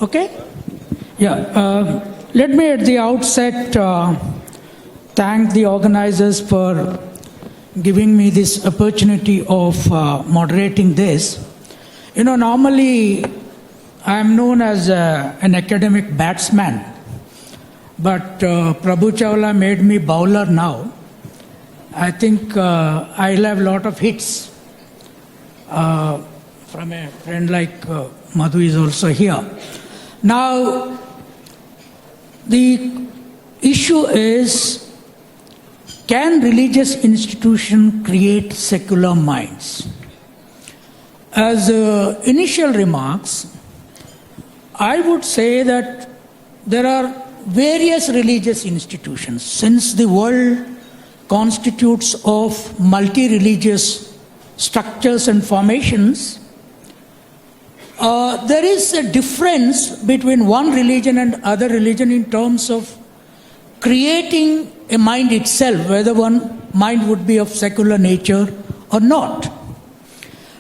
Okay? Yeah. Let me at the outset thank the organizers for giving me this opportunity of moderating this. You know, normally I'm known as an academic batsman, but Prabhu Chawla made me bowler now. I think I'll have a lot of hits from a friend like Madhu is also here. Now, the issue is, can religious institution create secular minds? As initial remarks, I would say that there are various religious institutions. Since the world constitutes of multi-religious structures and formations, there is a difference between one religion and other religion in terms of creating a mind itself, whether one mind would be of secular nature or not.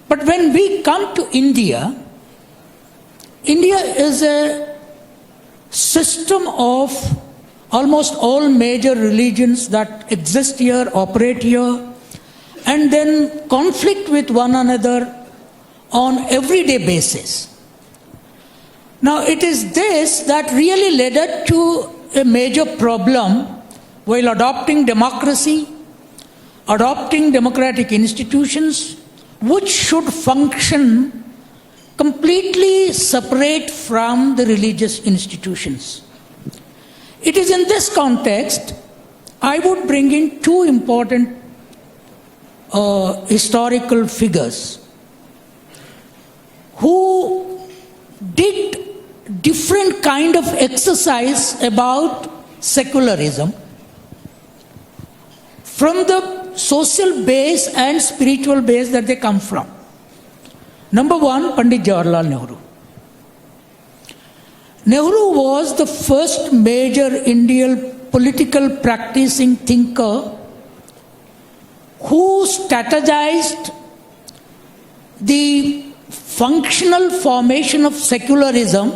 But when we come to India, India is a system of almost all major religions that exist here, operate here, and then conflict with one another on everyday basis. Now, it is this that really led us to a major problem while adopting democracy, adopting democratic institutions, which should function completely separate from the religious institutions. It is in this context I would bring in two important historical figures who did different kind of exercise about secularism from the social base and spiritual base that they come from. Number one, Pandit Jawaharlal Nehru. Nehru was the first major Indian political practicing thinker who strategized the functional formation of secularism,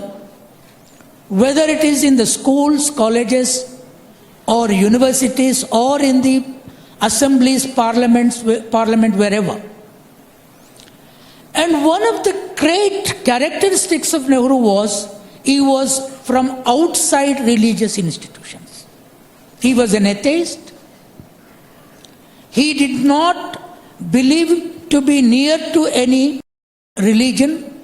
whether it is in the schools, colleges, or universities, or in the assemblies, parliament, wherever. And one of the great characteristics of Nehru was, he was from outside religious institutions. He was an atheist. He did not believe to be near to any religion.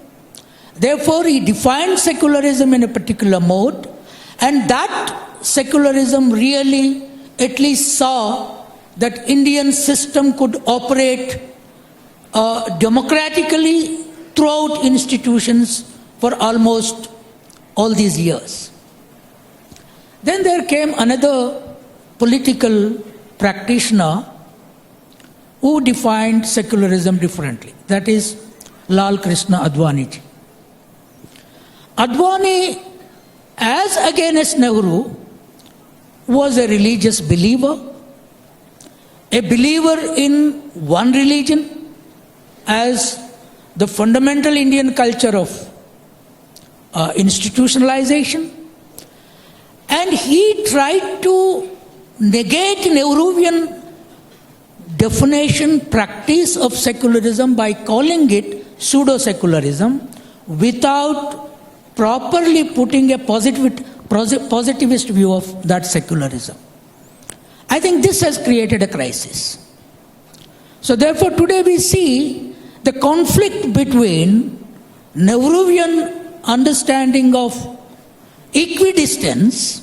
Therefore, he defined secularism in a particular mode, and that secularism really at least saw that Indian system could operate democratically throughout institutions for almost all these years. Then there came another political practitioner who defined secularism differently. That is Lal Krishna Advani ji. Advani, as against Nehru, was a religious believer, a believer in one religion as the fundamental Indian culture of institutionalization, and he tried to negate Nehruvian definition, practice of secularism by calling it pseudo-secularism without properly putting a positivist view of that secularism. I think this has created a crisis. So therefore today we see the conflict between Nehruvian understanding of equidistance,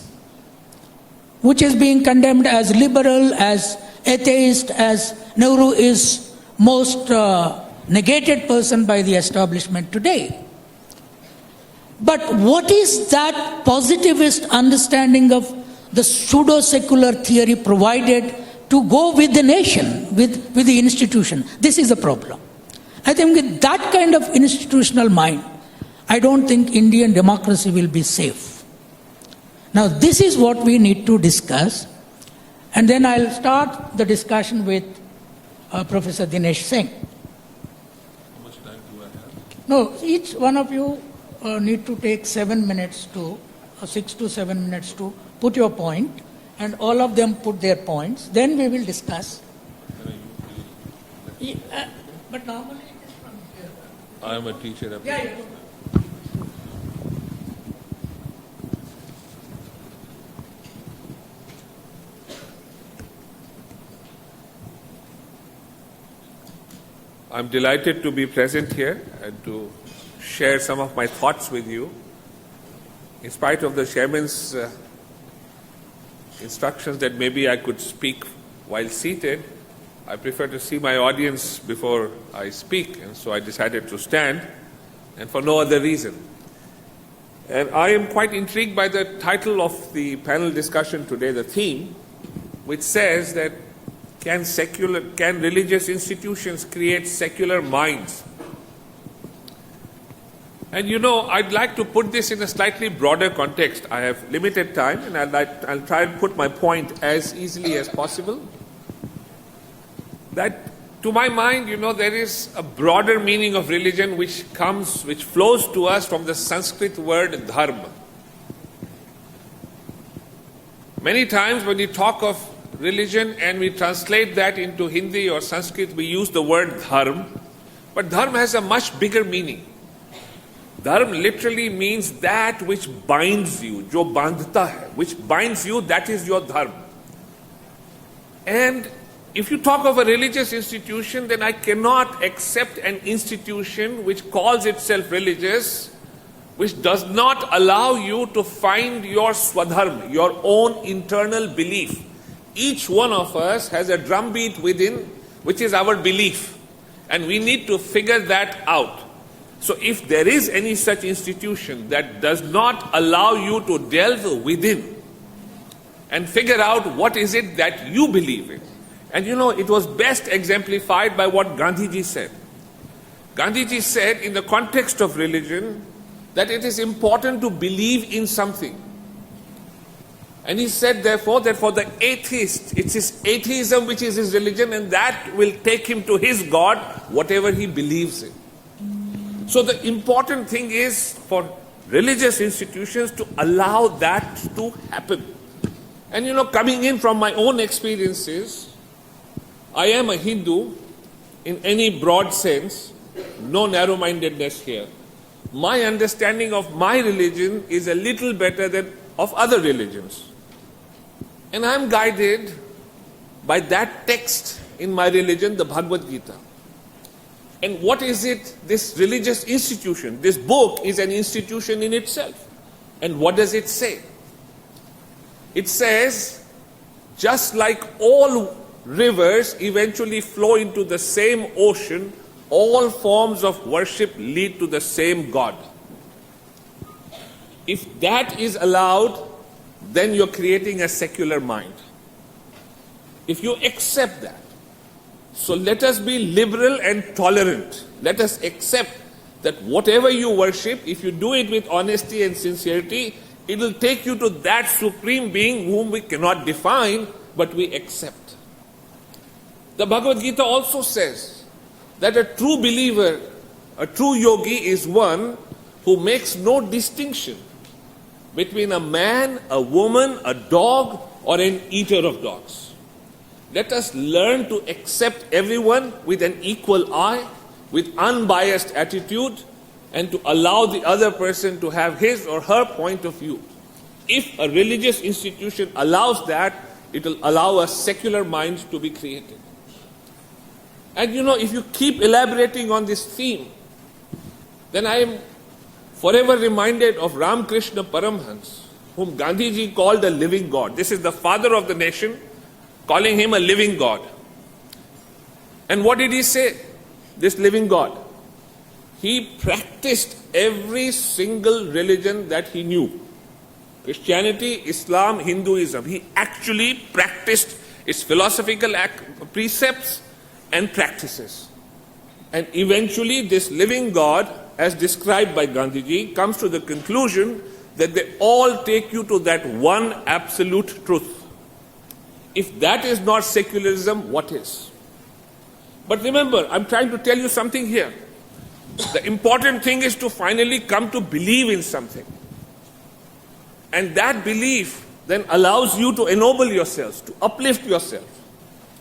which is being condemned as liberal, as atheist, as Nehru is most negated person by the establishment today. But what is that positivist understanding of the pseudo-secular theory provided to go with the nation, with the institution? This is a problem. I think with that kind of institutional mind, I don't think Indian democracy will be safe. Now, this is what we need to discuss, and then I'll start the discussion with Professor Dinesh Singh. How much time do I have? No, each one of you need to take 7 minutes to, 6 to 7 minutes to put your point, and all of them put their points. Then we will discuss. But normally it is from here. I am a teacher. Yeah. I'm delighted to be present here and to share some of my thoughts with you. In spite of the chairman's instructions that maybe I could speak while seated, I prefer to see my audience before I speak, and so I decided to stand, and for no other reason. And I am quite intrigued by the title of the panel discussion today, the theme, which says that can religious institutions create secular minds? And I'd like to put this in a slightly broader context. I have limited time, and I'll try and put my point as easily as possible. That, to my mind, there is a broader meaning of religion which flows to us from the Sanskrit word dharma. Many times when we talk of religion and we translate that into Hindi or Sanskrit, we use the word dharma, but dharma has a much bigger meaning. Dharma literally means that which binds you, jo bandhta hai, which binds you, that is your dharma. And if you talk of a religious institution, then I cannot accept an institution which calls itself religious, which does not allow you to find your swadharma, your own internal belief. Each one of us has a drumbeat within, which is our belief, and we need to figure that out. So if there is any such institution that does not allow you to delve within and figure out what is it that you believe in, and it was best exemplified by what Gandhiji said. Gandhiji said in the context of religion that it is important to believe in something. And he said, therefore, that for the atheist, it's his atheism which is his religion, and that will take him to his God, whatever he believes in. So the important thing is for religious institutions to allow that to happen. And coming in from my own experiences, I am a Hindu in any broad sense, no narrow-mindedness here. My understanding of my religion is a little better than of other religions. And I am guided by that text in my religion, the Bhagavad Gita. And what is it, this religious institution? This book is an institution in itself. And what does it say? It says, just like all rivers eventually flow into the same ocean, all forms of worship lead to the same God. If that is allowed, then you're creating a secular mind. If you accept that, so let us be liberal and tolerant. Let us accept that whatever you worship, if you do it with honesty and sincerity, it will take you to that supreme being whom we cannot define, but we accept. The Bhagavad Gita also says that a true believer, a true yogi is one who makes no distinction between a man, a woman, a dog, or an eater of dogs. Let us learn to accept everyone with an equal eye, with unbiased attitude, and to allow the other person to have his or her point of view. If a religious institution allows that, it will allow a secular mind to be created. And if you keep elaborating on this theme, then I am forever reminded of Ramakrishna Paramhans, whom Gandhiji called a living God. This is the father of the nation, calling him a living God. And what did he say, this living God? He practiced every single religion that he knew. Christianity, Islam, Hinduism. He actually practiced its philosophical precepts and practices. And eventually this living God, as described by Gandhiji, comes to the conclusion that they all take you to that one absolute truth. If that is not secularism, what is? But remember, I'm trying to tell you something here. The important thing is to finally come to believe in something. And that belief then allows you to ennoble yourselves, to uplift yourself,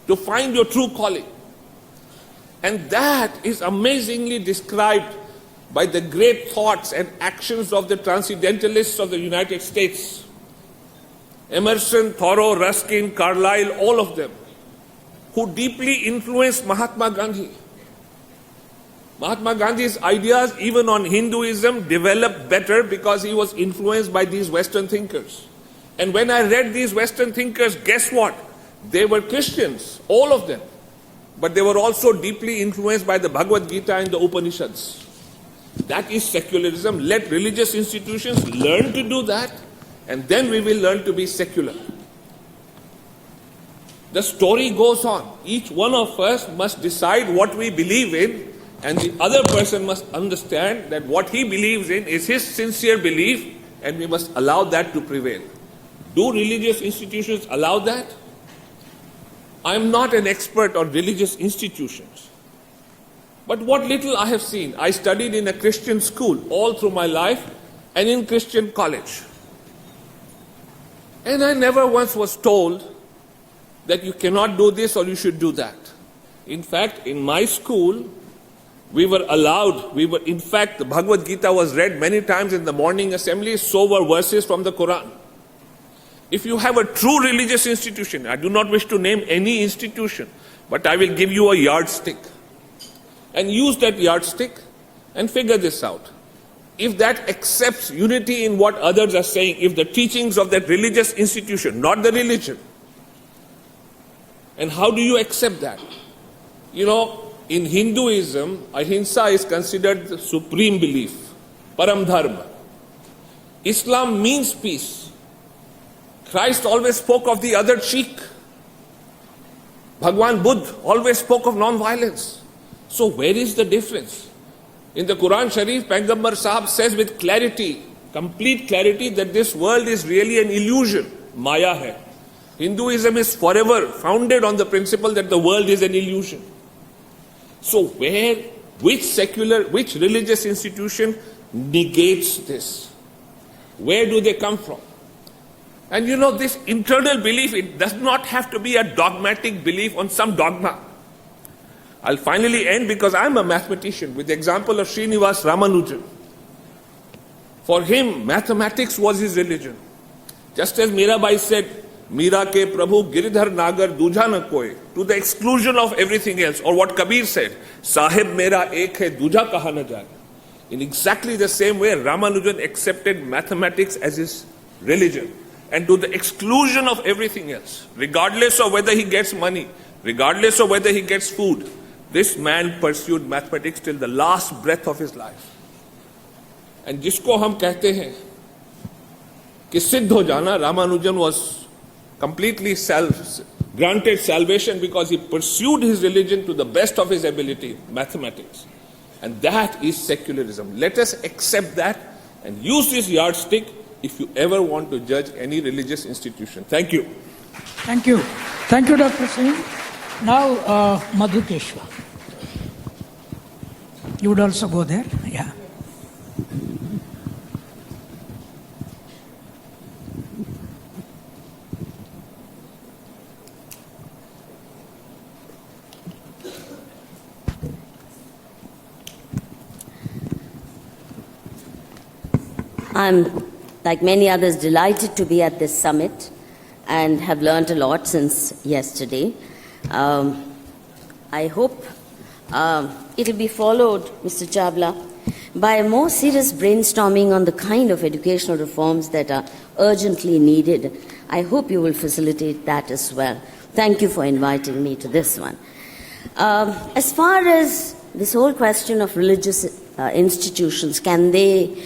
to find your true calling. And that is amazingly described by the great thoughts and actions of the transcendentalists of the United States. Emerson, Thoreau, Ruskin, Carlyle, all of them, who deeply influenced Mahatma Gandhi. Mahatma Gandhi's ideas, even on Hinduism, developed better because he was influenced by these Western thinkers. And when I read these Western thinkers, guess what? They were Christians, all of them. But they were also deeply influenced by the Bhagavad Gita and the Upanishads. That is secularism. Let religious institutions learn to do that, and then we will learn to be secular. The story goes on. Each one of us must decide what we believe in, and the other person must understand that what he believes in is his sincere belief, and we must allow that to prevail. Do religious institutions allow that? I am not an expert on religious institutions. But what little I have seen, I studied in a Christian school all through my life and in Christian college. And I never once was told that you cannot do this or you should do that. In fact, in my school, in fact, the Bhagavad Gita was read many times in the morning assembly, so were verses from the Quran. If you have a true religious institution, I do not wish to name any institution, but I will give you a yardstick. And use that yardstick and figure this out. If that accepts unity in what others are saying, if the teachings of that religious institution, not the religion, and how do you accept that? You know, in Hinduism, ahimsa is considered the supreme belief, param dharma. Islam means peace. Christ always spoke of the other cheek. Bhagwan Buddha always spoke of non-violence. So where is the difference? In the Quran Sharif, Paigambbar Sahib says with clarity, complete clarity, that this world is really an illusion. Maya hai. Hinduism is forever founded on the principle that the world is an illusion. So which religious institution negates this? Where do they come from? And you know, this internal belief, it does not have to be a dogmatic belief on some dogma. I'll finally end because I'm a mathematician with the example of Srinivas Ramanujan. For him, mathematics was his religion. Just as Mirabai said, Mira ke Prabhu Giridhar Nagar Duja na koi, to the exclusion of everything else. Or what Kabir said, Sahib mera ek hai, Duja kaha na jaye. In exactly the same way, Ramanujan accepted mathematics as his religion. And to the exclusion of everything else, regardless of whether he gets money, regardless of whether he gets food, this man pursued mathematics till the last breath of his life. And jisko hum kehte hain ki siddh ho jana, Ramanujan was completely granted salvation because he pursued his religion to the best of his ability, mathematics. And that is secularism. Let us accept that and use this yardstick if you ever want to judge any religious institution. Thank you. Thank you. Thank you, Dr. Singh. Now, Madhukeshwar. You would also go there? Yeah. I'm, like many others, delighted to be at this summit and have learned a lot since yesterday. I hope it will be followed, Mr. Chawla, by a more serious brainstorming on the kind of educational reforms that are urgently needed. I hope you will facilitate that as well. Thank you for inviting me to this one. As far as this whole question of religious institutions, can they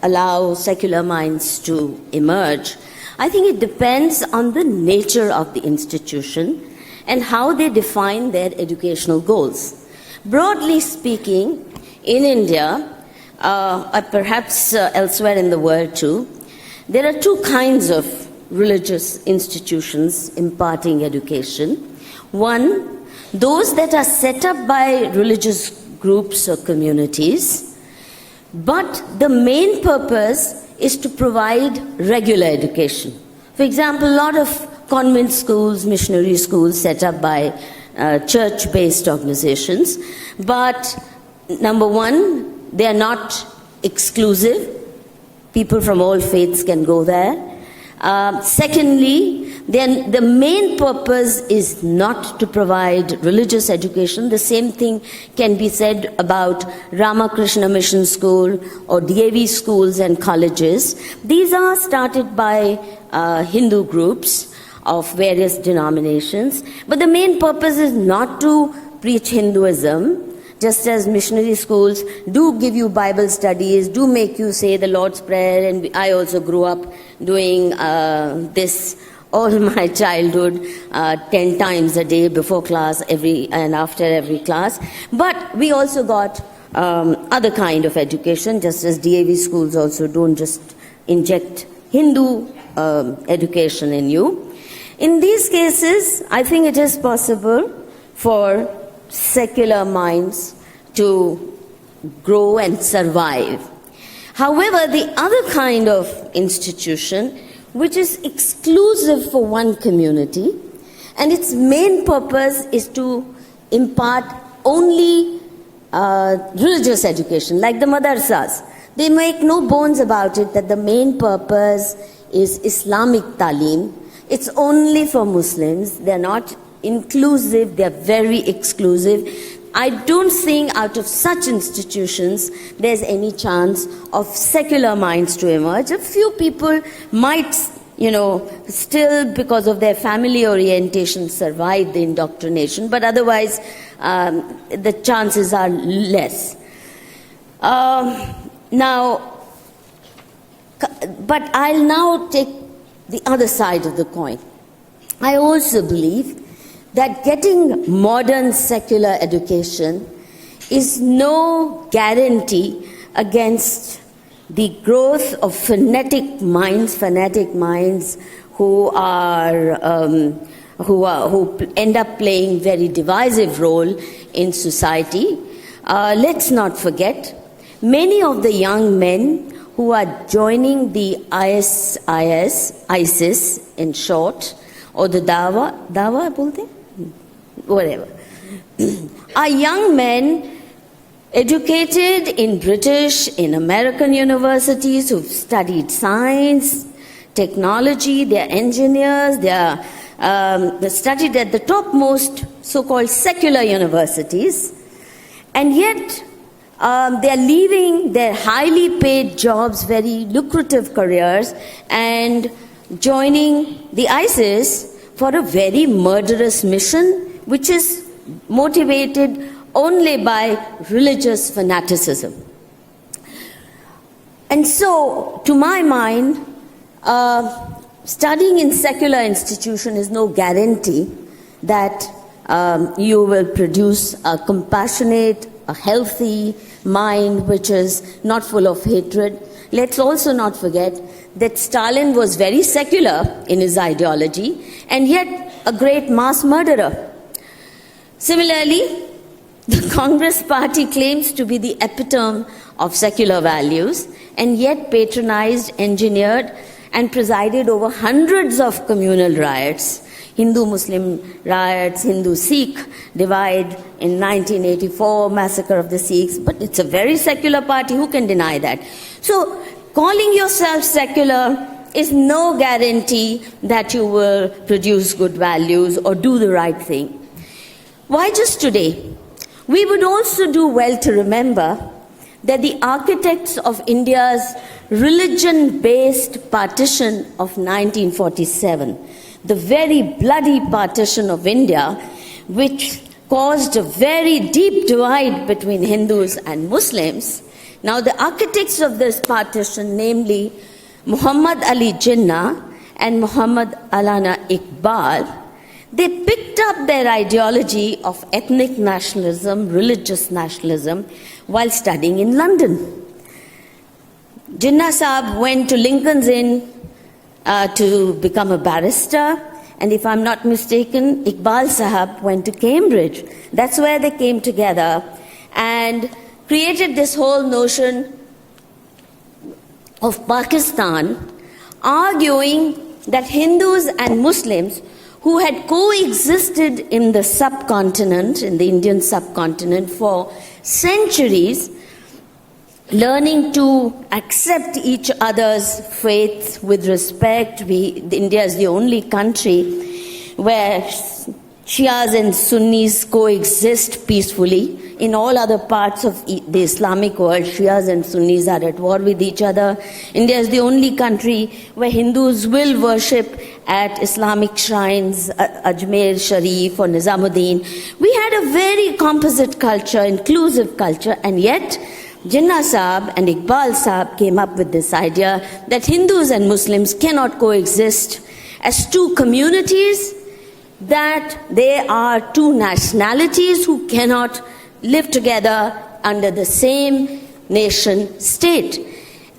allow secular minds to emerge? I think it depends on the nature of the institution and how they define their educational goals. Broadly speaking, in India, perhaps elsewhere in the world too, there are two kinds of religious institutions imparting education. One, those that are set up by religious groups or communities. But the main purpose is to provide regular education. For example, a lot of convent schools, missionary schools set up by church-based organizations. But number one, they are not exclusive. People from all faiths can go there. Secondly, then the main purpose is not to provide religious education. The same thing can be said about Ramakrishna Mission School or DAV schools and colleges. These are started by Hindu groups of various denominations. But the main purpose is not to preach Hinduism, just as missionary schools do give you Bible studies, do make you say the Lord's Prayer, and I also grew up doing this all my childhood, 10 times a day before class and after every class. But we also got other kind of education, just as DAV schools also don't just inject Hindu education in you. In these cases, I think it is possible for secular minds to grow and survive. However, the other kind of institution, which is exclusive for one community, and its main purpose is to impart only religious education, like the madrasas. They make no bones about it that the main purpose is Islamic talim. It's only for Muslims. They're not inclusive, they're very exclusive. I don't think out of such institutions there's any chance of secular minds to emerge. A few people might, still because of their family orientation survive the indoctrination, but otherwise the chances are less. But I'll now take the other side of the coin. I also believe that getting modern secular education is no guarantee against the growth of fanatic minds who end up playing very divisive role in society. Let's not forget, many of the young men who are joining the ISIS in short, or the dawa bolte? Whatever, are young men educated in British, in American universities who've studied science, technology, they're engineers, they're studied at the topmost so-called secular universities, and yet they're leaving their highly paid jobs, very lucrative careers, and joining the ISIS for a very murderous mission, which is motivated only by religious fanaticism. And so, to my mind, studying in secular institution is no guarantee that you will produce a compassionate, a healthy mind which is not full of hatred. Let's also not forget that Stalin was very secular in his ideology and yet a great mass murderer. Similarly, the Congress party claims to be the epitome of secular values and yet patronized, engineered, and presided over hundreds of communal riots. Hindu-Muslim riots, Hindu-Sikh divide in 1984, massacre of the Sikhs, but it's a very secular party, who can deny that? So, calling yourself secular is no guarantee that you will produce good values or do the right thing. Why just today? We would also do well to remember that the architects of India's religion-based partition of 1947, the very bloody partition of India, which caused a very deep divide between Hindus and Muslims. Now, the architects of this partition, namely Muhammad Ali Jinnah and Muhammad Allama Iqbal, they picked up their ideology of ethnic nationalism, religious nationalism, while studying in London. Jinnah Sahab went to Lincoln's Inn to become a barrister, and if I'm not mistaken, Iqbal Sahab went to Cambridge. That's where they came together, and created this whole notion of Pakistan, arguing that Hindus and Muslims who had coexisted in the subcontinent, in the Indian subcontinent for centuries, learning to accept each other's faith with respect. India is the only country where Shias and Sunnis coexist peacefully. In all other parts of the Islamic world, Shias and Sunnis are at war with each other. India is the only country where Hindus will worship at Islamic shrines, Ajmer Sharif or Nizamuddin. We had a very composite culture, inclusive culture, and yet Jinnah Sahib and Iqbal Sahib came up with this idea that Hindus and Muslims cannot coexist as two communities, that they are two nationalities who cannot live together under the same nation state.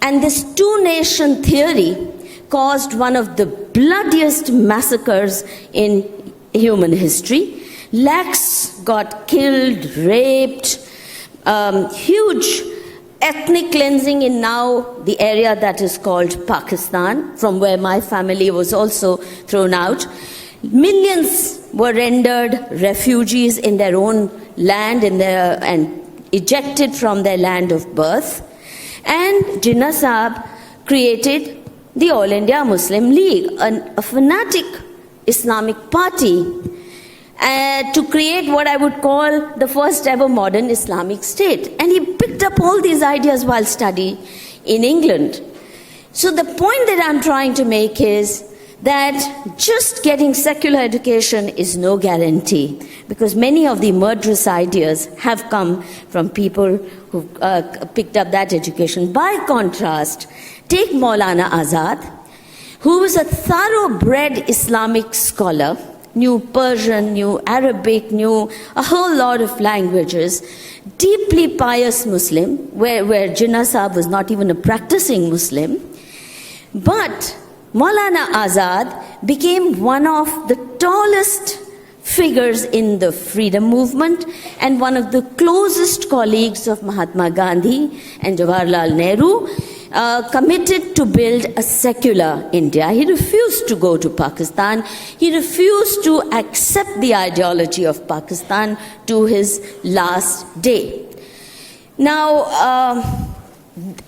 And this two-nation theory caused one of the bloodiest massacres in human history. Lakhs got killed, raped, huge ethnic cleansing in now the area that is called Pakistan, from where my family was also thrown out. Millions were rendered refugees in their own land and ejected from their land of birth. And Jinnah Sahib created the All India Muslim League, a fanatic Islamic party, to create what I would call the first ever modern Islamic state. And he picked up all these ideas while studying in England. So the point that I'm trying to make is that just getting secular education is no guarantee, because many of the murderous ideas have come from people who picked up that education. By contrast, take Maulana Azad, who was a thoroughbred Islamic scholar, knew Persian, knew Arabic, knew a whole lot of languages, deeply pious Muslim, where Jinnah Sahib was not even a practicing Muslim. But Maulana Azad became one of the tallest figures in the freedom movement and one of the closest colleagues of Mahatma Gandhi and Jawaharlal Nehru, committed to build a secular India. He refused to go to Pakistan. He refused to accept the ideology of Pakistan to his last day. Now,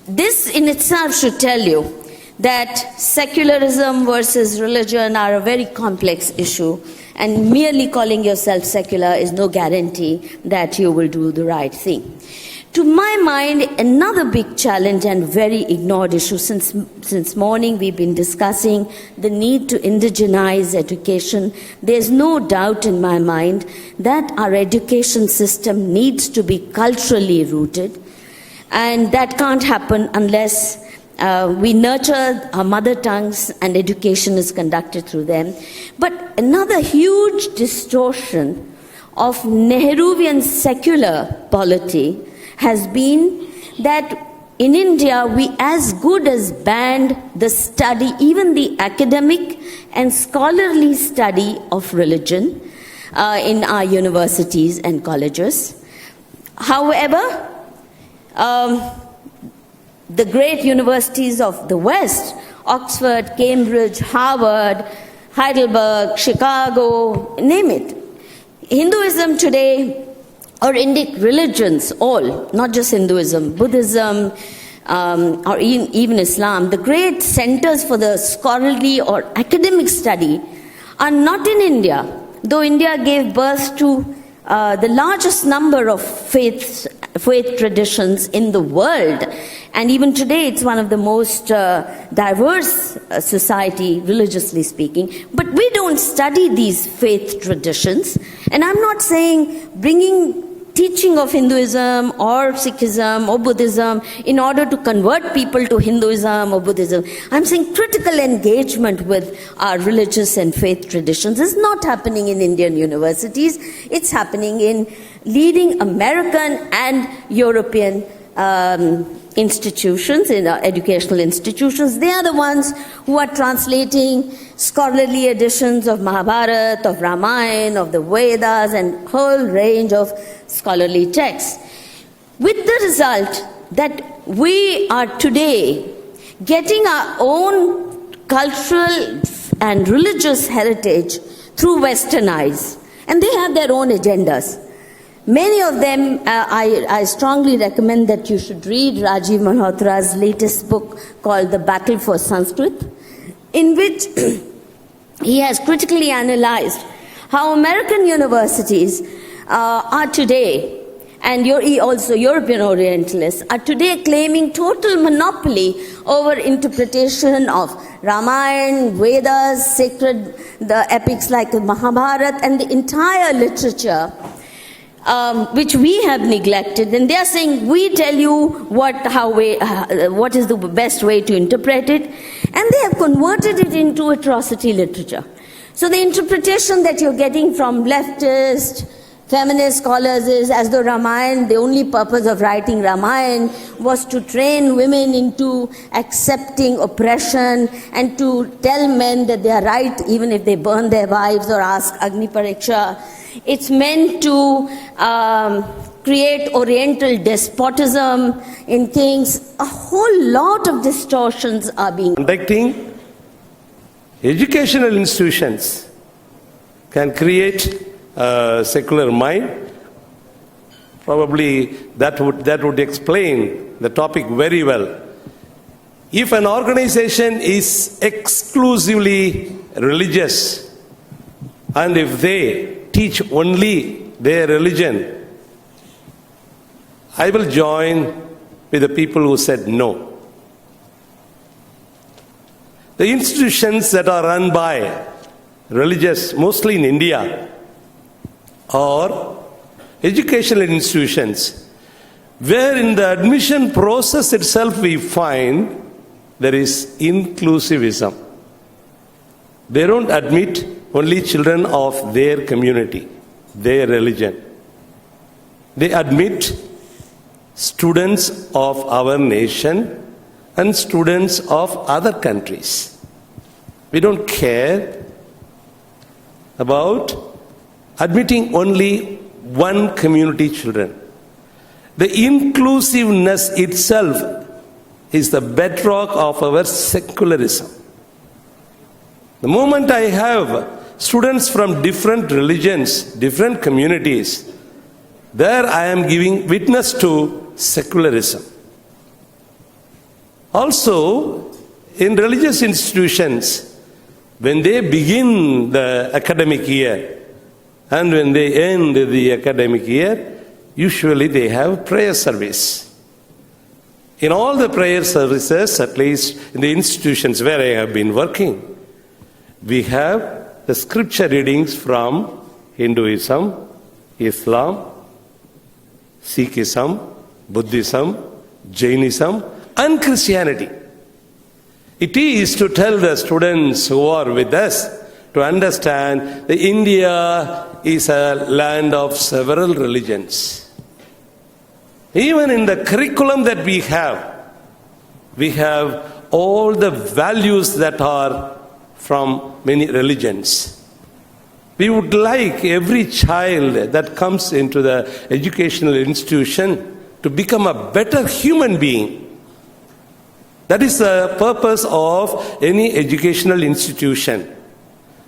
this in itself should tell you that secularism versus religion are a very complex issue, and merely calling yourself secular is no guarantee that you will do the right thing. To my mind, another big challenge and very ignored issue, since morning we've been discussing the need to indigenize education. There's no doubt in my mind that our education system needs to be culturally rooted, and that can't happen unless we nurture our mother tongues and education is conducted through them. But another huge distortion of Nehruvian secular polity has been that in India we as good as banned the study, even the academic and scholarly study of religion in our universities and colleges. However, the great universities of the West, Oxford, Cambridge, Harvard, Heidelberg, Chicago, name it. Hinduism today, or Indic religions, all, not just Hinduism, Buddhism, or even Islam, the great centers for the scholarly or academic study are not in India, though India gave birth to the largest number of faith traditions in the world. And even today, it's one of the most diverse society, religiously speaking. But we don't study these faith traditions. And I'm not saying bringing teaching of Hinduism or Sikhism or Buddhism in order to convert people to Hinduism or Buddhism. I'm saying critical engagement with our religious and faith traditions is not happening in Indian universities. It's happening in leading American and European institutions, in our educational institutions. They are the ones who are translating scholarly editions of Mahabharata, of Ramayana, of the Vedas, and whole range of scholarly texts. with the result that we are today getting our own cultural and religious heritage through Western eyes. And they have their own agendas. Many of them, I strongly recommend that you should read Rajiv Malhotra's latest book called The Battle for Sanskrit, in which he has critically analyzed how American universities are today, and also European Orientalists, are today claiming total monopoly over interpretation of Ramayana, Vedas, the epics like the Mahabharata, and the entire literature, which we have neglected. And they are saying, we tell you what is the best way to interpret it, and they have converted it into atrocity literature. So the interpretation that you're getting from leftist, feminist scholars is as though Ramayana, the only purpose of writing Ramayana was to train women into accepting oppression and to tell men that they are right even if they burn their wives or ask Agni Pariksha. It's meant to create Oriental despotism in kings. A whole lot of distortions are being conducting. Educational institutions can create a secular mind. Probably that would explain the topic very well. If an organization is exclusively religious, and if they teach only their religion, I will join with the people who said no. The institutions that are run by religious, mostly in India, are educational institutions where in the admission process itself we find there is inclusivism. They don't admit only children of their community, their religion. They admit students of our nation and students of other countries. We don't care about admitting only one community children. The inclusiveness itself is the bedrock of our secularism. The moment I have students from different religions, different communities, there I am giving witness to secularism. Also, in religious institutions, when they begin the academic year and when they end the academic year, usually they have prayer service. In all the prayer services, at least in the institutions where I have been working, we have the scripture readings from Hinduism, Islam, Sikhism, Buddhism, Jainism, and Christianity. It is to tell the students who are with us to understand that India is a land of several religions. Even in the curriculum that we have all the values that are from many religions. We would like every child that comes into the educational institution to become a better human being. That is the purpose of any educational institution.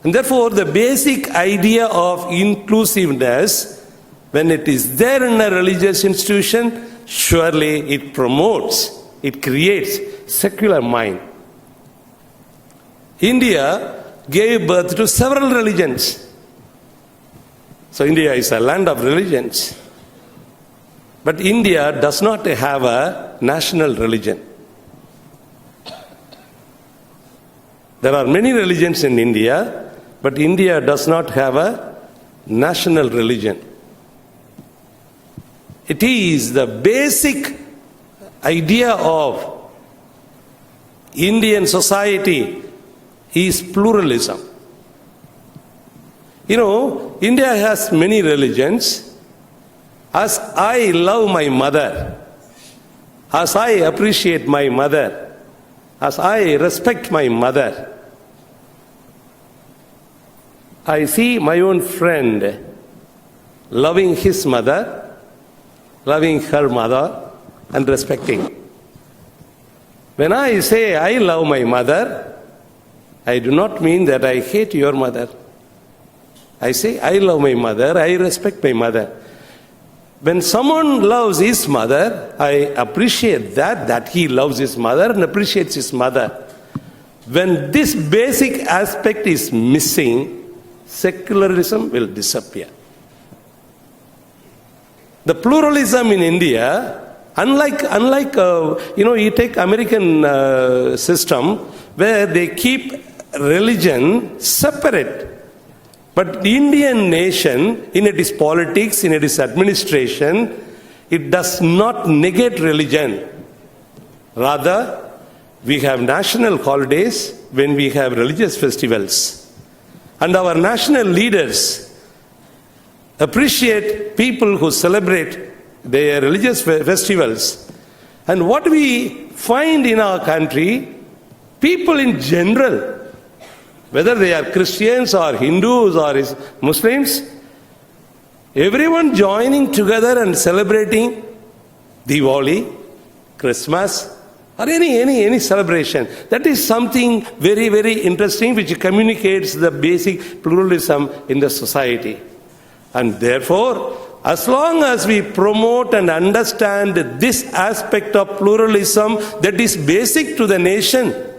And therefore, the basic idea of inclusiveness, when it is there in a religious institution, surely it promotes, it creates secular mind. India gave birth to several religions. So India is a land of religions. But India does not have a national religion. There are many religions in India, but India does not have a national religion. It is the basic idea of Indian society is pluralism. You know, India has many religions. As I love my mother, as I appreciate my mother, as I respect my mother, I see my own friend loving his mother, loving her mother and respecting. When I say I love my mother, I do not mean that I hate your mother. I say I love my mother, I respect my mother. When someone loves his mother, I appreciate that he loves his mother and appreciates his mother. When this basic aspect is missing, secularism will disappear. The pluralism in India, unlike you take American system where they keep religion separate. But the Indian nation, in its politics, in its administration, it does not negate religion. Rather, we have national holidays when we have religious festivals. And our national leaders appreciate people who celebrate their religious festivals. And what we find in our country, people in general, whether they are Christians or Hindus or Muslims, everyone joining together and celebrating Diwali, Christmas, or any celebration. That is something very, very interesting which communicates the basic pluralism in the society. And therefore, as long as we promote and understand this aspect of pluralism that is basic to the nation,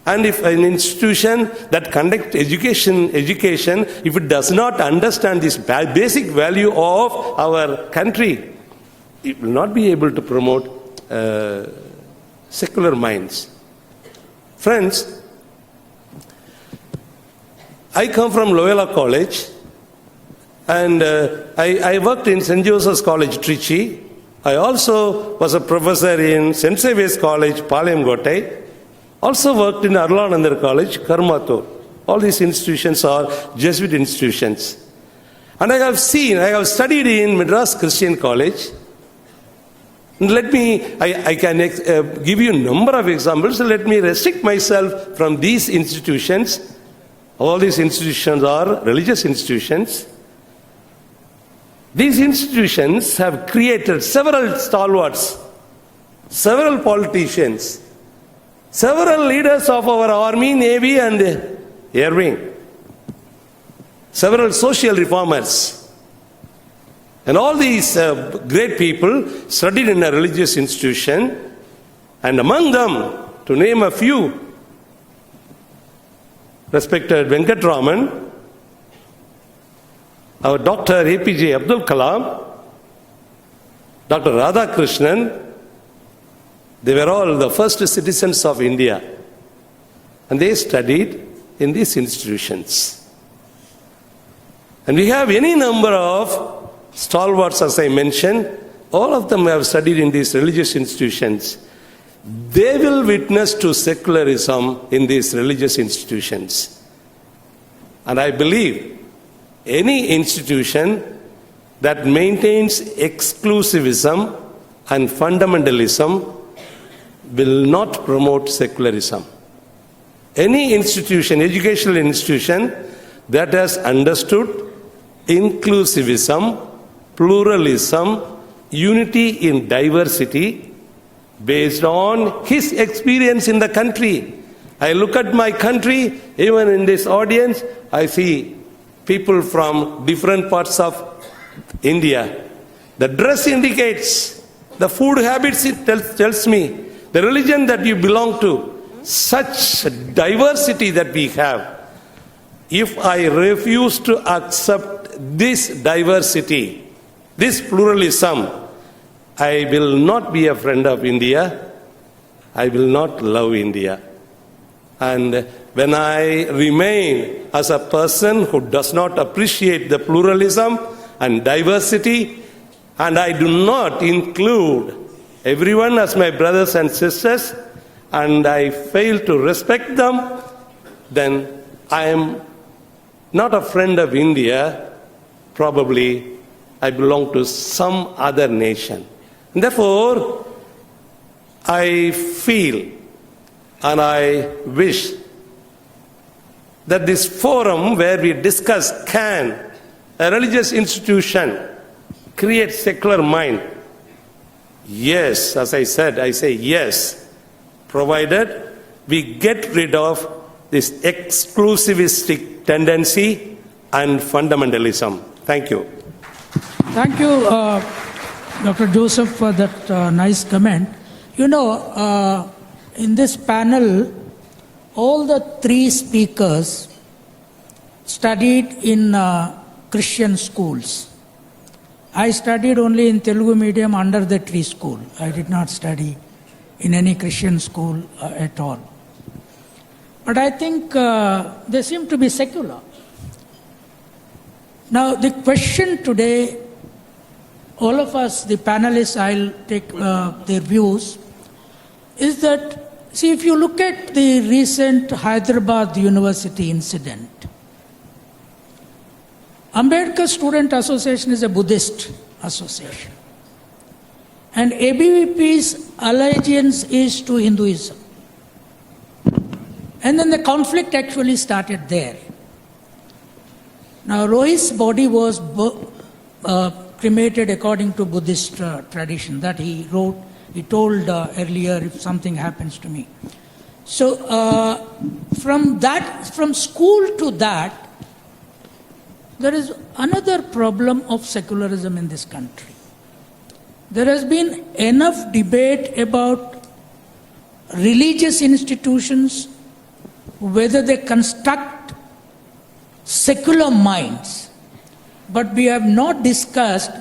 and if an institution that conducts education, if it does not understand this basic value of our country, it will not be able to promote secular minds. Friends, I come from Loyola College, and I worked in St. Joseph's College, Trichy. I also was a professor in St. Xavier's College, Palayamkottai. Also worked in Arlanandar College, Karmathur. All these institutions are Jesuit institutions. And I have studied in Madras Christian College. And I can give you a number of examples. So let me restrict myself from these institutions. All these institutions are religious institutions. These institutions have created several stalwarts, several politicians, several leaders of our army, navy, and air wing, several social reformers. And all these great people studied in a religious institution, and among them, to name a few, respected Venkatraman, our Dr. APJ Abdul Kalam, Dr. Radhakrishnan. They were all the first citizens of India, and they studied in these institutions. And we have any number of stalwarts, as I mentioned, all of them have studied in these religious institutions. They will witness to secularism in these religious institutions. And I believe any institution that maintains exclusivism and fundamentalism will not promote secularism. Any institution, educational institution, that has understood inclusivism, pluralism, unity in diversity, based on his experience in the country. I look at my country, even in this audience, I see people from different parts of India. The dress indicates, the food habits it tells me, the religion that you belong to, such diversity that we have. If I refuse to accept this diversity, this pluralism, I will not be a friend of India. I will not love India. And when I remain as a person who does not appreciate the pluralism and diversity, and I do not include everyone as my brothers and sisters, and I fail to respect them, then I am not a friend of India. Probably I belong to some other nation. And therefore, I feel and I wish that this forum where we discuss, can a religious institution, create secular mind? Yes, as I said, I say yes, provided we get rid of this exclusivistic tendency and fundamentalism. Thank you. Thank you, Dr. Joseph, for that nice comment. You know, in this panel, all the three speakers studied in Christian schools. I studied only in Telugu medium under the tree school. I did not study in any Christian school at all. But I think they seem to be secular. Now, the question today, all of us, the panelists, I'll take their views, is that, see, if you look at the recent Hyderabad University incident, Ambedkar Student Association is a Buddhist association. And ABVP's allegiance is to Hinduism. And then the conflict actually started there. Now, Rohit's body was cremated according to Buddhist tradition that he wrote. He told earlier, if something happens to me. So, from school to that, there is another problem of secularism in this country. There has been enough debate about religious institutions, whether they construct secular minds, but we have not discussed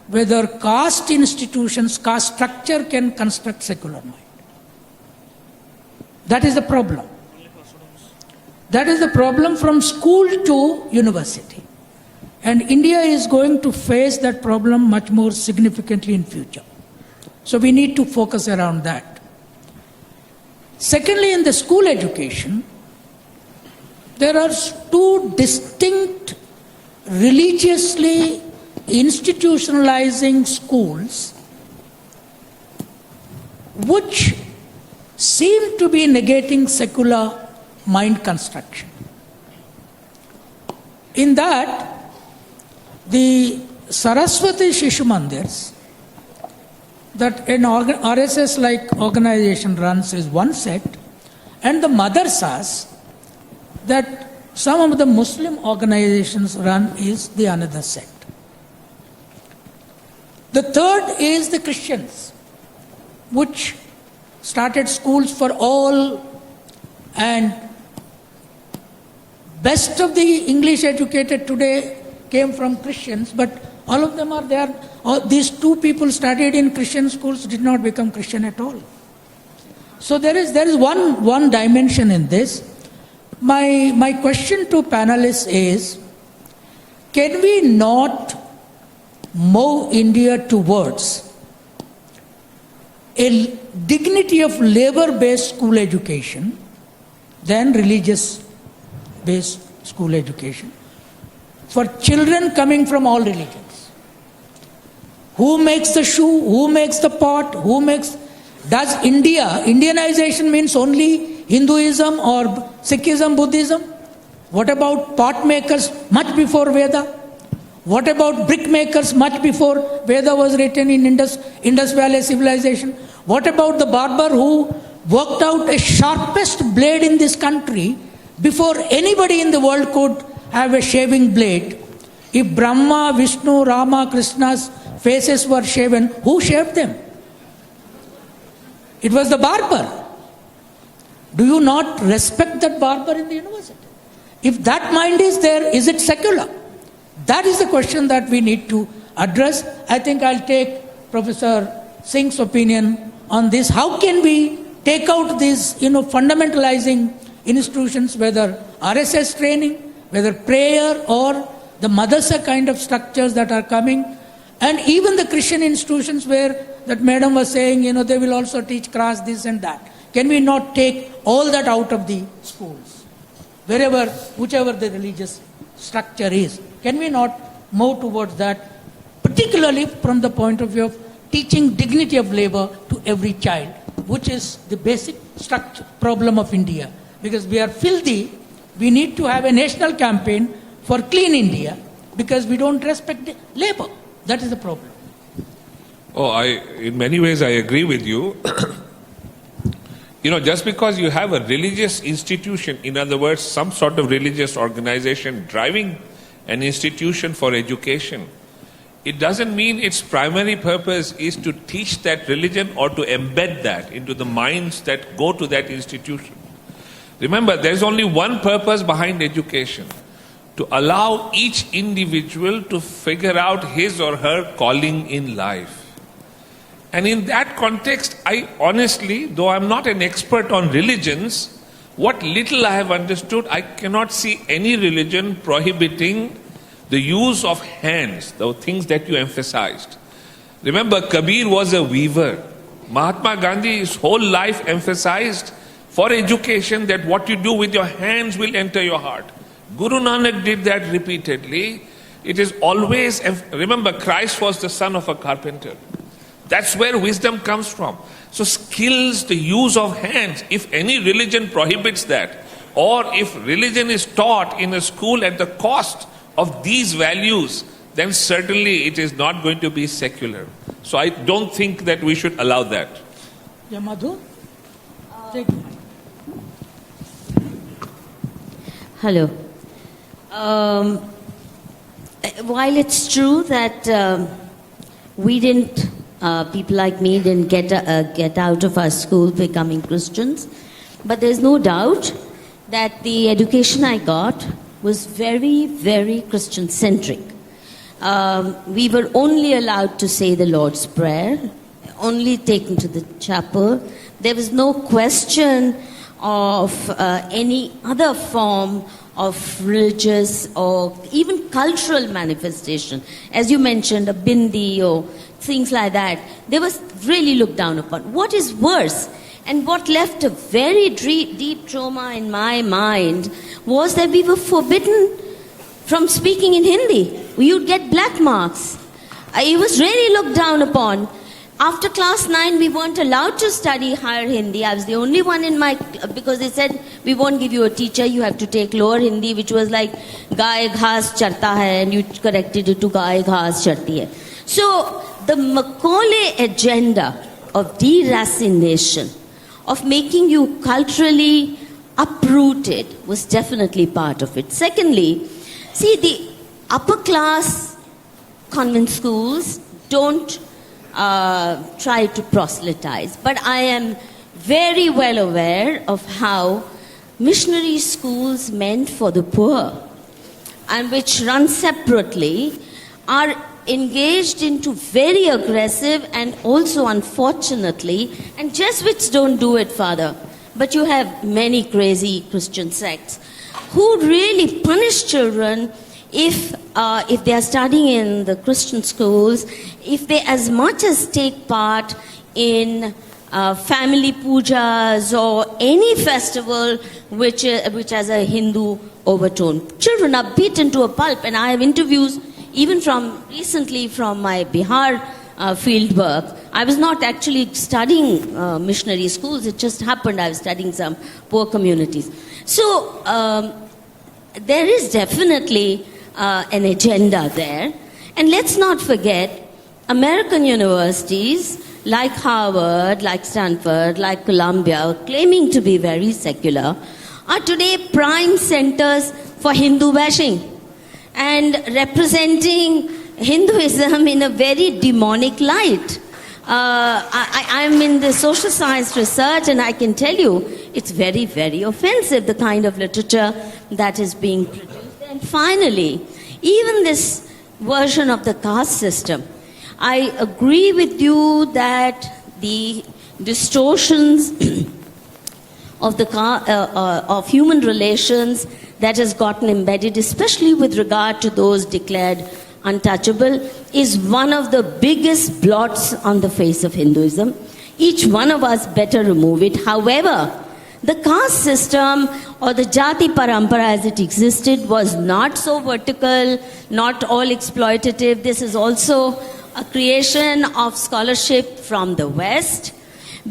whether caste institutions, caste structure can construct secular mind. That is the problem. That is the problem from school to university. And India is going to face that problem much more significantly in future. So we need to focus around that. Secondly, in the school education, there are two distinct religiously institutionalizing schools which seem to be negating secular mind construction. In that, the Saraswati Shishu Mandirs that an RSS-like organization runs is one set, and the madrasas that some of the Muslim organizations run is the another set. The third is the Christians, which started schools for all, and best of the English educated today came from Christians, but all of them are there. These two people studied in Christian schools did not become Christian at all. So there is one dimension in this. My question to panelists is, can we not move India towards a dignity of labor-based school education than religious-based school education for children coming from all religions? Who makes the shoe? Who makes the pot? Does Indianization means only Hinduism or Sikhism, Buddhism? What about pot makers much before Veda? What about brick makers much before Veda was written in Indus Valley civilization? What about the barber who worked out a sharpest blade in this country before anybody in the world could have a shaving blade? If Brahma, Vishnu, Rama, Krishna's faces were shaven, who shaved them? It was the barber. Do you not respect that barber in the university? If that mind is there, is it secular? That is the question that we need to address. I think I'll take Professor Singh's opinion on this. How can we take out these, fundamentalizing institutions, whether RSS training, whether prayer or the madrasa kind of structures that are coming, and even the Christian institutions where that madam was saying, they will also teach class this and that. Can we not take all that out of the schools? Whichever the religious structure is. Can we not move towards that, particularly from the point of view of teaching dignity of labor to every child, which is the basic structure problem of India. Because we are filthy, we need to have a national campaign for clean India, because we don't respect labor. That is the problem. Oh, in many ways, I agree with you. Just because you have a religious institution, in other words, some sort of religious organization driving an institution for education, it doesn't mean its primary purpose is to teach that religion or to embed that into the minds that go to that institution. Remember, there's only one purpose behind education: to allow each individual to figure out his or her calling in life. And in that context, I honestly, though I'm not an expert on religions, what little I have understood, I cannot see any religion prohibiting the use of hands, the things that you emphasized. Remember, Kabir was a weaver. Mahatma Gandhi, his whole life emphasized for education that what you do with your hands will enter your heart. Guru Nanak did that repeatedly. It is always, remember, Christ was the son of a carpenter. That's where wisdom comes from. So skills, the use of hands, if any religion prohibits that, or if religion is taught in a school at the cost of these values, then certainly it is not going to be secular. So I don't think that we should allow that. Yeah, Madhu? Take Hello. While it's true that we didn't, people like me didn't get out of our school becoming Christians, but there's no doubt that the education I got was very, very Christian-centric. We were only allowed to say the Lord's Prayer, only taken to the chapel. There was no question of any other form of religious or even cultural manifestation. As you mentioned, a bindi or things like that, they was really looked down upon. What is worse, and what left a very deep trauma in my mind, was that we were forbidden from speaking in Hindi. You'd get black marks. It was really looked down upon. After class 9, we weren't allowed to study higher Hindi. I was the only one in my, because they said, we won't give you a teacher, you have to take lower Hindi, which was like, Gaye Ghaas Charta Hai, and you corrected it to Gaye Ghaas Charti Hai. So, the Macaulay agenda of deracination, of making you culturally uprooted, was definitely part of it. Secondly, see, the upper class convent schools don't try to proselytize, but I am very well aware of how missionary schools meant for the poor, and which run separately, are engaged into very aggressive and also, unfortunately, and Jesuits don't do it, Father, but you have many crazy Christian sects who really punish children if they are studying in the Christian schools, if they as much as take part in family pujas or any festival which has a Hindu overtone. Children are beaten to a pulp, and I have interviews even recently from my Bihar field work. I was not actually studying missionary schools, it just happened I was studying some poor communities. So there is definitely an agenda there. And let's not forget, American universities like Harvard, like Stanford, like Columbia, claiming to be very secular, are today prime centers for Hindu bashing and representing Hinduism in a very demonic light. I'm in the social science research, and I can tell you it's very, very offensive, the kind of literature that is being produced. And finally, even this version of the caste system, I agree with you that the distortions of of human relations that has gotten embedded, especially with regard to those declared untouchable, is one of the biggest blots on the face of Hinduism. Each one of us better remove it. However, the caste system or the jati parampara as it existed was not so vertical, not all exploitative. This is also a creation of scholarship from the West,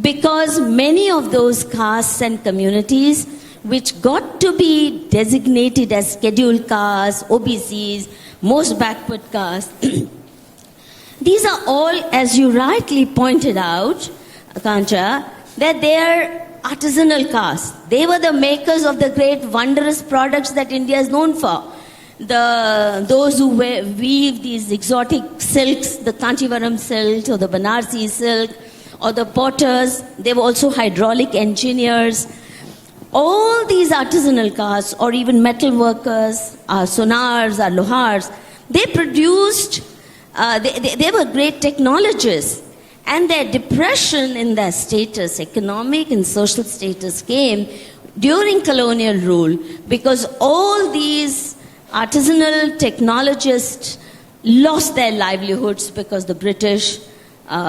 because many of those castes and communities which got to be designated as scheduled castes, OBCs, most backward castes, These are all, as you rightly pointed out, Kancha, that they are artisanal castes. They were the makers of the great wondrous products that India is known for. Those who weave these exotic silks, the Kanchivaram silk or the Banarsi silk, or the potters, they were also hydraulic engineers. All these artisanal castes, or even metal workers, our sonars, our lohars, they produced, they were great technologists. And their depression in their status, economic and social status, came during colonial rule because all these artisanal technologists lost their livelihoods because the British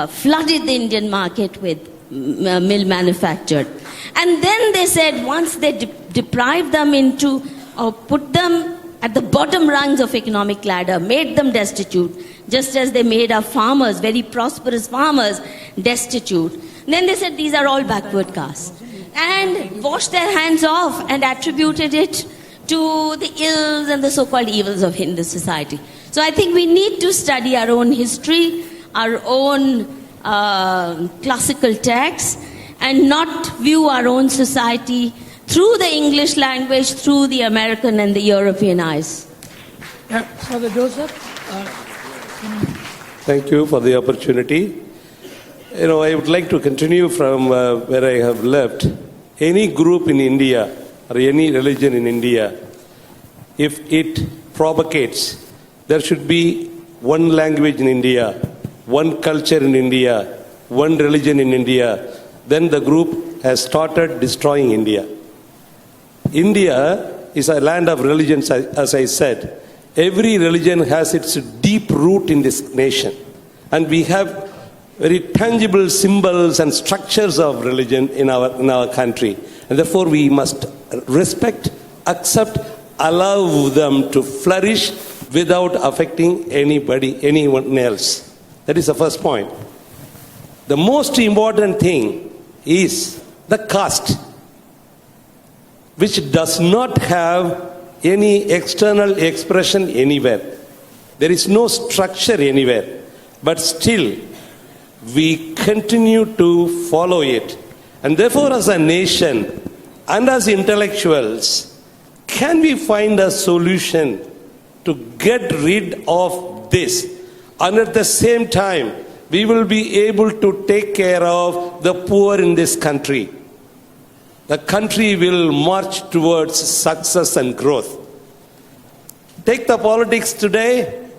flooded the Indian market with mill manufactured. And then they said once they deprived them into, or put them at the bottom rungs of economic ladder, made them destitute, just as they made our farmers, very prosperous farmers, destitute. Then they said these are all backward castes. And washed their hands off and attributed it to the ills and the so-called evils of Hindu society. So I think we need to study our own history, our own classical texts, and not view our own society through the English language, through the American and the European eyes. Yeah, Father Joseph. Thank you for the opportunity. I would like to continue from where I have left. Any group in India or any religion in India, if it propagates, there should be one language in India, one culture in India, one religion in India, then the group has started destroying India. India is a land of religions, as I said. Every religion has its deep root in this nation. And we have very tangible symbols and structures of religion in our country. And therefore we must respect, accept, allow them to flourish without affecting anyone else. That is the first point. The most important thing is the caste, which does not have any external expression anywhere. There is no structure anywhere. But still, we continue to follow it. And therefore, as a nation and as intellectuals, can we find a solution to get rid of this? And at the same time, we will be able to take care of the poor in this country. The country will march towards success and growth. Take the politics today.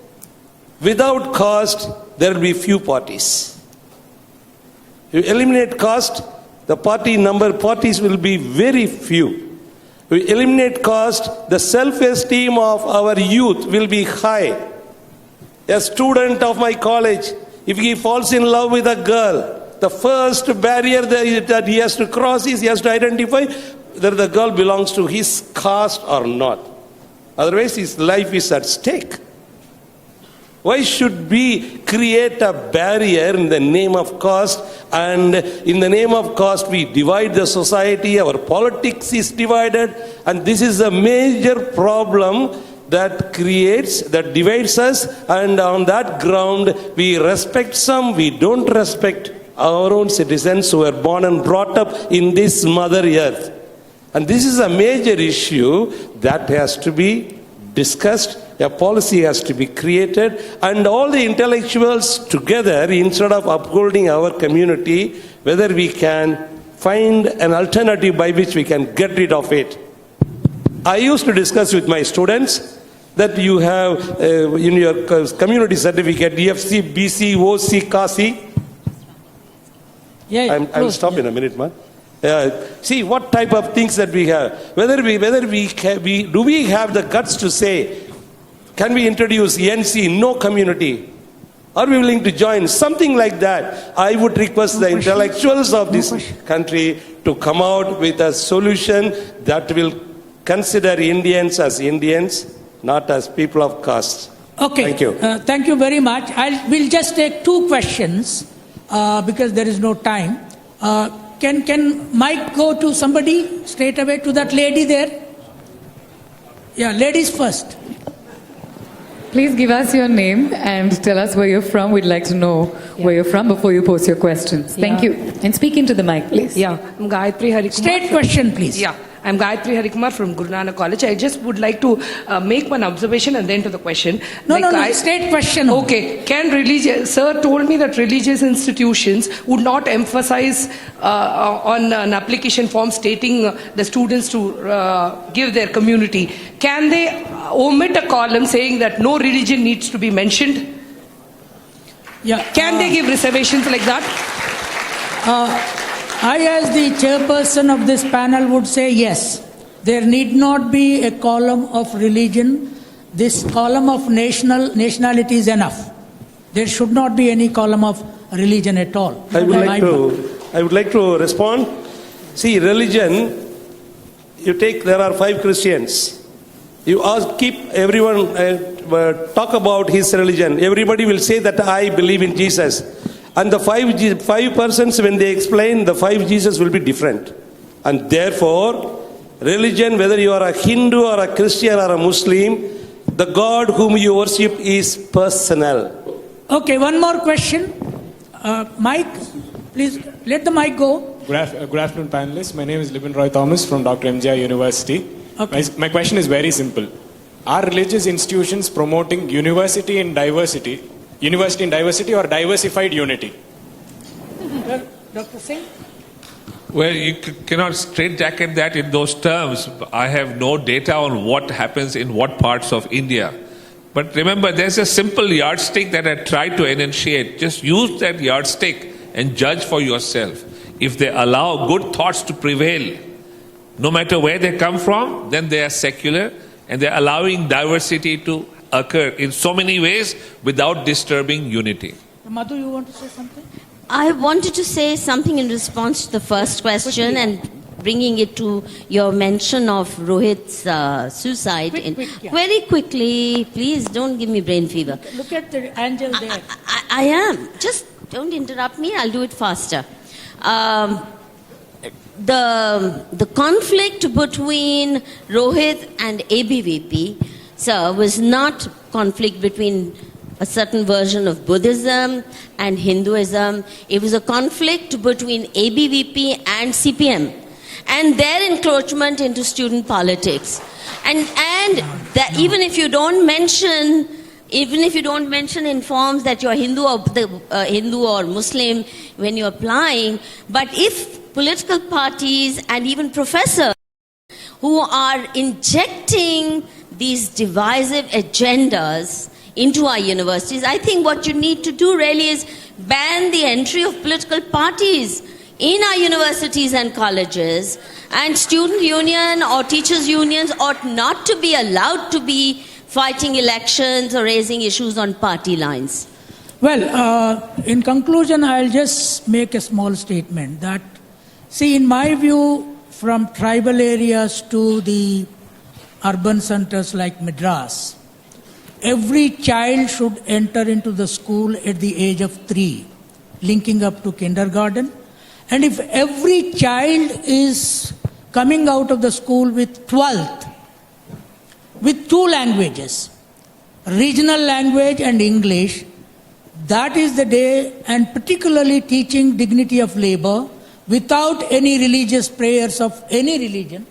Without caste, there will be few parties. You eliminate caste, the parties will be very few. We eliminate caste, the self-esteem of our youth will be high. A student of my college, if he falls in love with a girl, the first barrier that he has to cross is he has to identify whether the girl belongs to his caste or not. Otherwise, his life is at stake. Why should we create a barrier in the name of caste, and in the name of caste we divide the society, our politics is divided, and this is a major problem that divides us, and on that ground we respect some, we don't respect our own citizens who were born and brought up in this mother earth. And this is a major issue that has to be discussed. A policy has to be created, and all the intellectuals together, instead of upholding our community, whether we can find an alternative by which we can get rid of it. I used to discuss with my students that you have in your community certificate EFC, BC, OC, CASI. Yeah, I'll stop in a minute, man. See what type of things that we have. Whether we do we have the guts to say, can we introduce NC, no community? Are we willing to join? Something like that. I would request the intellectuals of this country to come out with a solution that will consider Indians as Indians, not as people of caste. Okay. Thank you. Thank you very much. We'll just take two questions because there is no time. Can Mike go to somebody straight away, to that lady there? Yeah, ladies first. Please give us your name and tell us where you're from. We'd like to know where you're from before you pose your questions. Thank you. And speak into the mic, please. Yeah, I'm Gayatri Harikumar. Straight question, please. Yeah, I'm Gayatri Harikumar from Guru Nanak College. I just would like to make one observation and then to the question. No, straight question. Okay, sir told me that religious institutions would not emphasize on an application form stating the students to give their community. Can they omit a column saying that no religion needs to be mentioned? Yeah. Can they give reservations like that? I, as the chairperson of this panel, would say yes. There need not be a column of religion. This column of nationality is enough. There should not be any column of religion at all. I would like to respond. See, religion, there are 5 Christians. You keep everyone talk about his religion. Everybody will say that I believe in Jesus. And the 5 persons, when they explain, the 5 Jesus will be different. And therefore, religion, whether you are a Hindu or a Christian or a Muslim, the God whom you worship is personal. Okay, one more question. Mike, please let the mic go. Good afternoon, panelists. My name is Libin Roy Thomas from Dr. MGI University. Okay. My question is very simple. Are religious institutions promoting university in diversity or diversified unity? Dr. Singh? Well, you cannot straitjacket that in those terms. I have no data on what happens in what parts of India. But remember, there's a simple yardstick that I tried to enunciate. Just use that yardstick and judge for yourself. If they allow good thoughts to prevail, no matter where they come from, then they are secular and they're allowing diversity to occur in so many ways without disturbing unity. Madhu, you want to say something? I wanted to say something in response to the first question and bringing it to your mention of Rohit's suicide. Quick, Very quickly, please don't give me brain fever. Look at the angel there. I am. Just don't interrupt me. I'll do it faster. The conflict between Rohit and ABVP, sir, was not conflict between a certain version of Buddhism and Hinduism. It was a conflict between ABVP and CPM and their encroachment into student politics. And that even if you don't mention in forms that you're Hindu or Muslim when you're applying, but if political parties and even professors who are injecting these divisive agendas into our universities, I think what you need to do really is ban the entry of political parties in our universities and colleges, and student union or teachers unions ought not to be allowed to be fighting elections or raising issues on party lines. Well, in conclusion, I'll just make a small statement that, see, in my view, from tribal areas to the urban centers like Madras, every child should enter into the school at the age of 3, linking up to kindergarten. And if every child is coming out of the school with 12th, with 2 languages, regional language and English, that is the day, and particularly teaching dignity of labor without any religious prayers of any religion,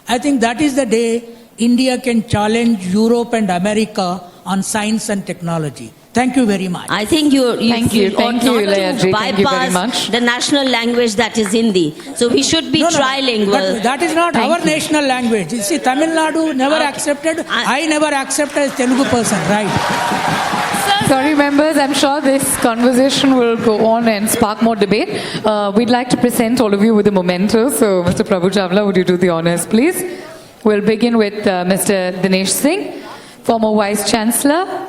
I think that is the day India can challenge Europe and America on science and technology. Thank you very much. I think you ought not to bypass the national language that is Hindi. So we should be trilingual. But that is not our national language. You see, Tamil Nadu never accepted, I never accepted as Telugu person, right? Sorry, members, I'm sure this conversation will go on and spark more debate. We'd like to present all of you with a memento. So, Mr. Prabhu Chawla, would you do the honors, please? We'll begin with Mr. Dinesh Singh, former Vice Chancellor,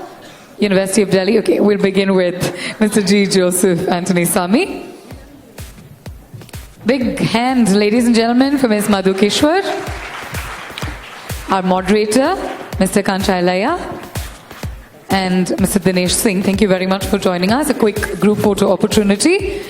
University of Delhi. Okay, we'll begin with Mr. G. Joseph Anthony Sami. Big hand, ladies and gentlemen, for Ms. Madhu Kishwar. Our moderator, Mr. Kanchailaya, and Mr. Dinesh Singh. Thank you very much for joining us. A quick group photo opportunity.